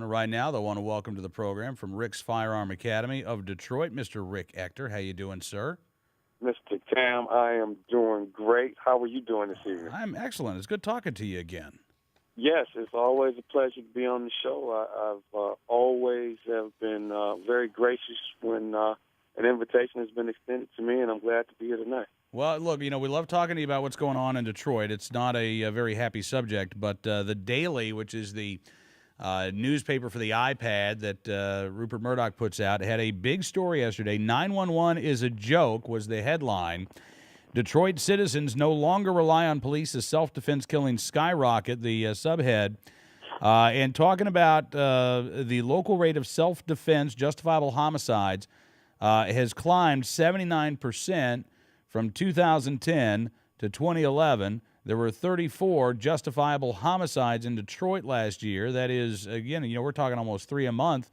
Right now, they want to welcome to the program from Rick's Firearm Academy of Detroit, Mr. Rick Ector. How you doing, sir? Mr. Cam, I am doing great. How are you doing this evening? I'm excellent. It's good talking to you again. Yes, it's always a pleasure to be on the show. I've always have been very gracious when an invitation has been extended to me, and I'm glad to be here tonight. Well, look, we love talking to you about what's going on in Detroit. It's not a very happy subject, but the Daily, which is the newspaper for the iPad that Rupert Murdoch puts out, had a big story yesterday. 911 is a joke was the headline. Detroit citizens no longer rely on police as self-defense killings skyrocket, the subhead. And talking about the local rate of self-defense justifiable homicides has climbed 79% from 2010 to 2011. There were 34 justifiable homicides in Detroit last year. That is, again, we're talking almost 3 a month.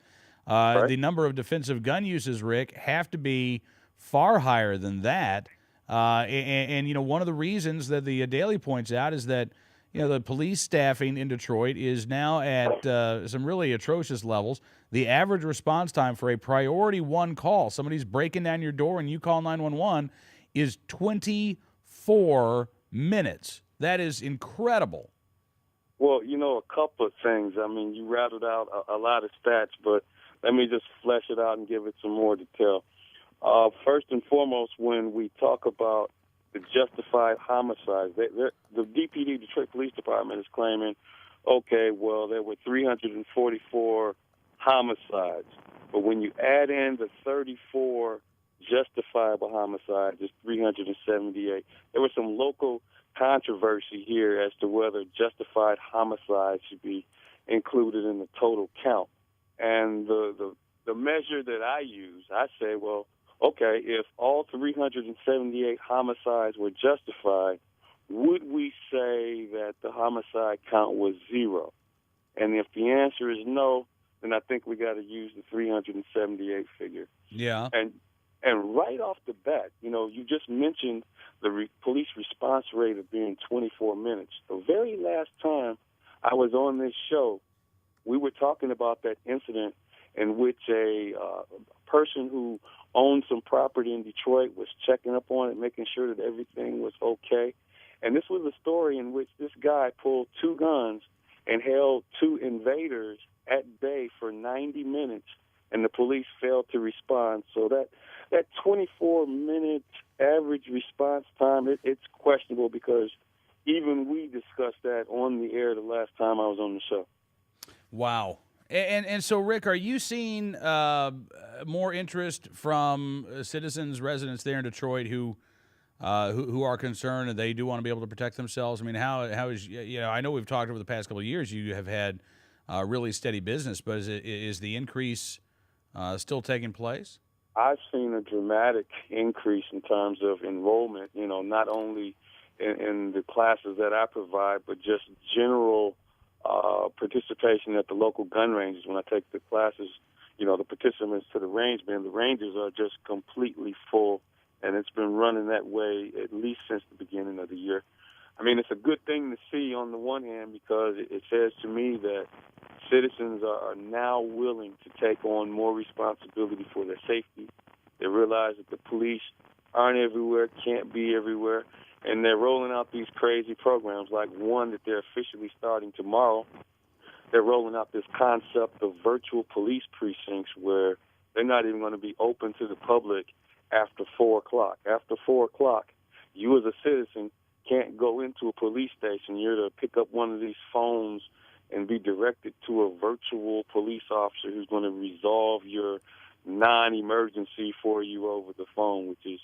Right? The number of defensive gun uses, Rick, have to be far higher than that. One of the reasons that the Daily points out is that the police staffing in Detroit is now at some really atrocious levels. The average response time for a priority one call, somebody's breaking down your door and you call 911, is 24 minutes. That is incredible. Well, a couple of things. I mean, you rattled out a lot of stats, but let me just flesh it out and give it some more detail. First and foremost, when we talk about the justified homicides, the DPD, Detroit Police Department, is claiming, okay, well, there were 344 homicides. But when you add in the 34 justifiable homicides, it's 378. There was some local controversy here as to whether justified homicides should be included in the total count. And the measure that I use, I say, well, okay, if all 378 homicides were justified, would we say that the homicide count was 0? And if the answer is no, then I think we got to use the 378 figure. Yeah. And right off the bat, you just mentioned the police response rate of being 24 minutes. The very last time I was on this show, we were talking about that incident in which a person who owned some property in Detroit was checking up on it, making sure that everything was okay. And this was a story in which this guy pulled 2 guns and held 2 invaders at bay for 90 minutes, and the police failed to respond. So that 24-minute average response time, it's questionable, because even we discussed that on the air the last time I was on the show. Wow. And so, Rick, are you seeing more interest from citizens, residents there in Detroit who are concerned and they do want to be able to protect themselves? I mean, how is I know we've talked over the past couple of years. You have had really steady business, but is the increase still taking place? I've seen a dramatic increase in terms of enrollment. Not only in the classes that I provide, but just general participation at the local gun ranges. When I take the classes, the participants to the rangemen, the ranges are just completely full, and it's been running that way at least since the beginning of the year. I mean, it's a good thing to see on the one hand, because it says to me that citizens are now willing to take on more responsibility for their safety. They realize that the police aren't everywhere, can't be everywhere, and they're rolling out these crazy programs, like one that they're officially starting tomorrow. They're rolling out this concept of virtual police precincts, where they're not even going to be open to the public after 4 o'clock. After 4 o'clock, you as a citizen can't go into a police station. You're to pick up one of these phones and be directed to a virtual police officer who's going to resolve your non-emergency for you over the phone, which is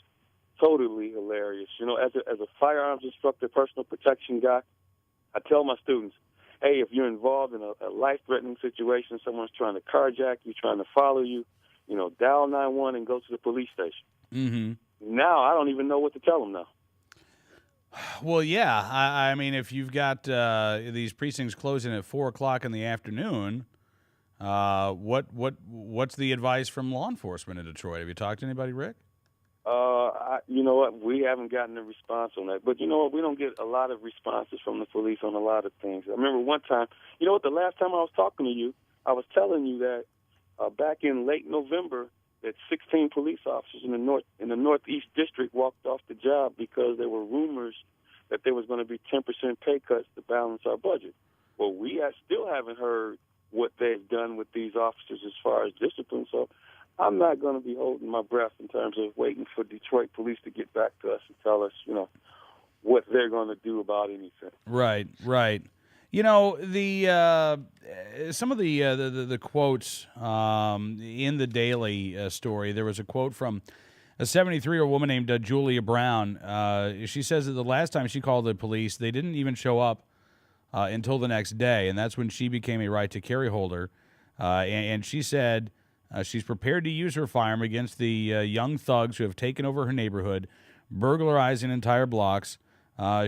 totally hilarious. As a firearms instructor, personal protection guy, I tell my students, hey, if you're involved in a life-threatening situation, someone's trying to carjack you, trying to follow you, dial 911 and go to the police station. Mm-hmm. Now I don't even know what to tell them now. Well, yeah. I mean, if you've got these precincts closing at 4 o'clock in the afternoon, what's the advice from law enforcement in Detroit? Have you talked to anybody, Rick? You know what? We haven't gotten a response on that. But you know what? We don't get a lot of responses from the police on a lot of things. I remember one time, the last time I was talking to you, I was telling you that back in late November, that 16 police officers in the Northeast District walked off the job because there were rumors that there was going to be 10% pay cuts to balance our budget. Well, still haven't heard what they've done with these officers as far as discipline. So I'm not going to be holding my breath in terms of waiting for Detroit police to get back to us and tell us, what they're going to do about anything. Right, right. Some of the quotes in the Daily story, there was a quote from a 73-year-old woman named Julia Brown. She says that the last time she called the police, they didn't even show up until the next day, and that's when she became a right-to-carry holder. And she said she's prepared to use her firearm against the young thugs who have taken over her neighborhood, burglarizing entire blocks,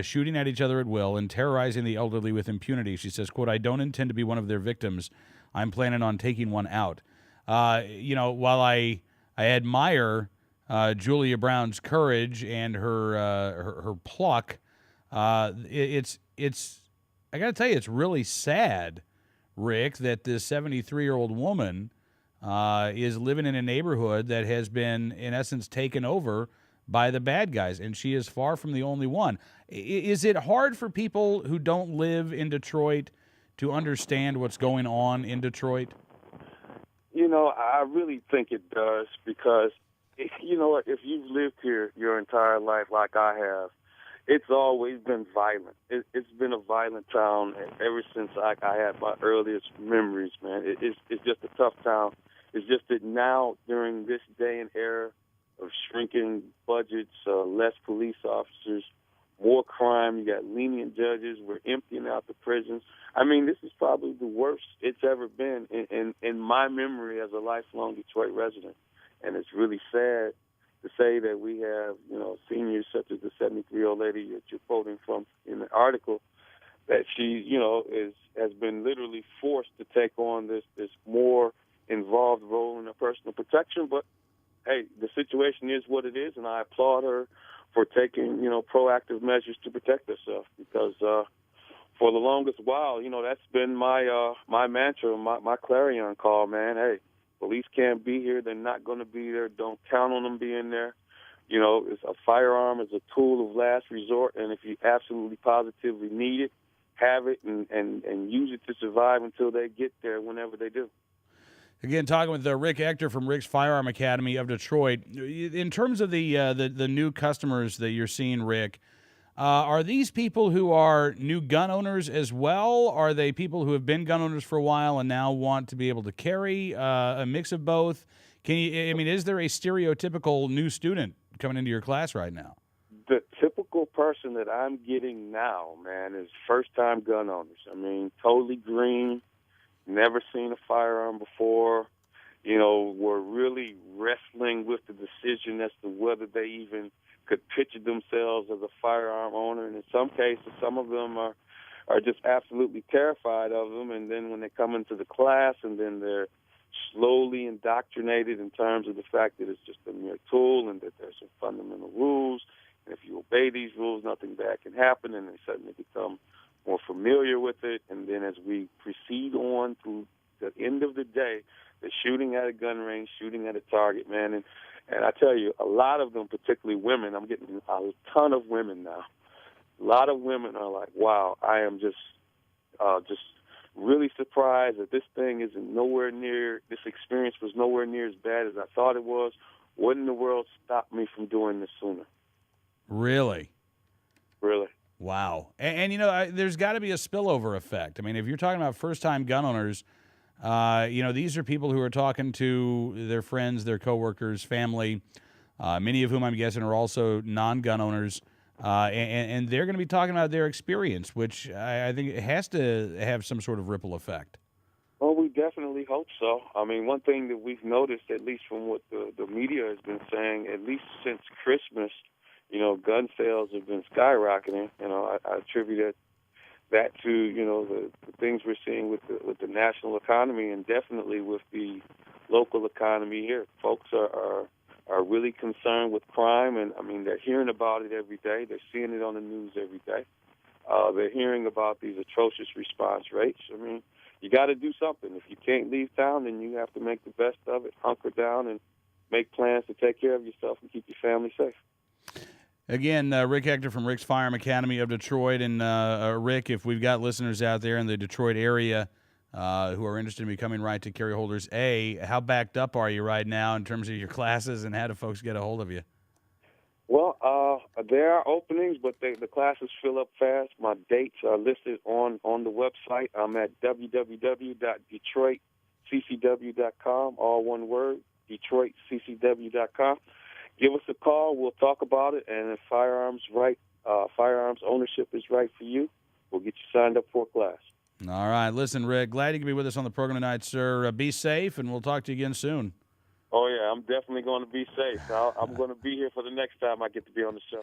shooting at each other at will, and terrorizing the elderly with impunity. She says, quote, "I don't intend to be one of their victims. I'm planning on taking one out." While I admire Julia Brown's courage and her pluck, it's I got to tell you, it's really sad, Rick, that this 73-year-old woman is living in a neighborhood that has been, in essence, taken over by the bad guys, and she is far from the only one. Is it hard for people who don't live in Detroit to understand what's going on in Detroit? I really think it does because, if you've lived here your entire life like I have, it's always been violent. It's been a violent town ever since I had my earliest memories, man. It's just a tough town. It's just that now, during this day and era of shrinking budgets, less police officers, more crime, you got lenient judges, we're emptying out the prisons. I mean, this is probably the worst it's ever been in my memory as a lifelong Detroit resident. And it's really sad to say that we have, seniors such as the 73-year-old lady that you're quoting from in the article, that she, has been literally forced to take on this more involved role in her personal protection. But, hey, the situation is what it is, and I applaud her for taking, proactive measures to protect herself because for the longest while, that's been my mantra, my clarion call, man. Hey, police can't be here. They're not going to be there. Don't count on them being there. It's a firearm is a tool of last resort, and if you absolutely positively need it, have it and use it to survive until they get there, whenever they do. Again, talking with Rick Ector from Rick's Firearm Academy of Detroit. In terms of the new customers that you're seeing, Rick, are these people who are new gun owners as well? Are they people who have been gun owners for a while and now want to be able to carry, a mix of both? Is there a stereotypical new student coming into your class right now? The typical person that I'm getting now, man, is first-time gun owners. Totally green, never seen a firearm before. Were really wrestling with the decision as to whether they even could picture themselves as a firearm owner. And in some cases, some of them are just absolutely terrified of them. And then when they come into the class, and then they're slowly indoctrinated in terms of the fact that it's just a mere tool and that there's some fundamental rules. And if you obey these rules, nothing bad can happen. And they suddenly become more familiar with it. And then as we proceed on to the end of the day, they're shooting at a gun range, shooting at a target, man. And I tell you, a lot of them, particularly women, I'm getting a ton of women now. A lot of women are like, wow, I am just really surprised that this thing isn't nowhere near, this experience was nowhere near as bad as I thought it was. What in the world stopped me from doing this sooner? Really? Really. Wow. And there's got to be a spillover effect. If you're talking about first-time gun owners, these are people who are talking to their friends, their coworkers, family, many of whom I'm guessing are also non-gun owners, and they're going to be talking about their experience, which I think it has to have some sort of ripple effect. Well, we definitely hope so. One thing that we've noticed, at least from what the media has been saying, at least since Christmas, gun sales have been skyrocketing. I attribute that to, the things we're seeing with the national economy and definitely with the local economy here. Folks are really concerned with crime, and they're hearing about it every day. They're seeing it on the news every day. They're hearing about these atrocious response rates. you got to do something. If you can't leave town, then you have to make the best of it, hunker down, and make plans to take care of yourself and keep your family safe. Again, Rick Ector from Rick's Firearm Academy of Detroit. And Rick, if we've got listeners out there in the Detroit area who are interested in becoming right-to-carry holders, how backed up are you right now in terms of your classes, and how do folks get a hold of you? Well, there are openings, but the classes fill up fast. My dates are listed on the website. I'm at www.detroitccw.com, all one word, detroitccw.com. Give us a call. We'll talk about it, and if firearms ownership is right for you, we'll get you signed up for a class. All right. Listen, Rick, glad you could be with us on the program tonight, sir. Be safe, and we'll talk to you again soon. Oh, yeah, I'm definitely going to be safe. I'm going to be here for the next time I get to be on the show.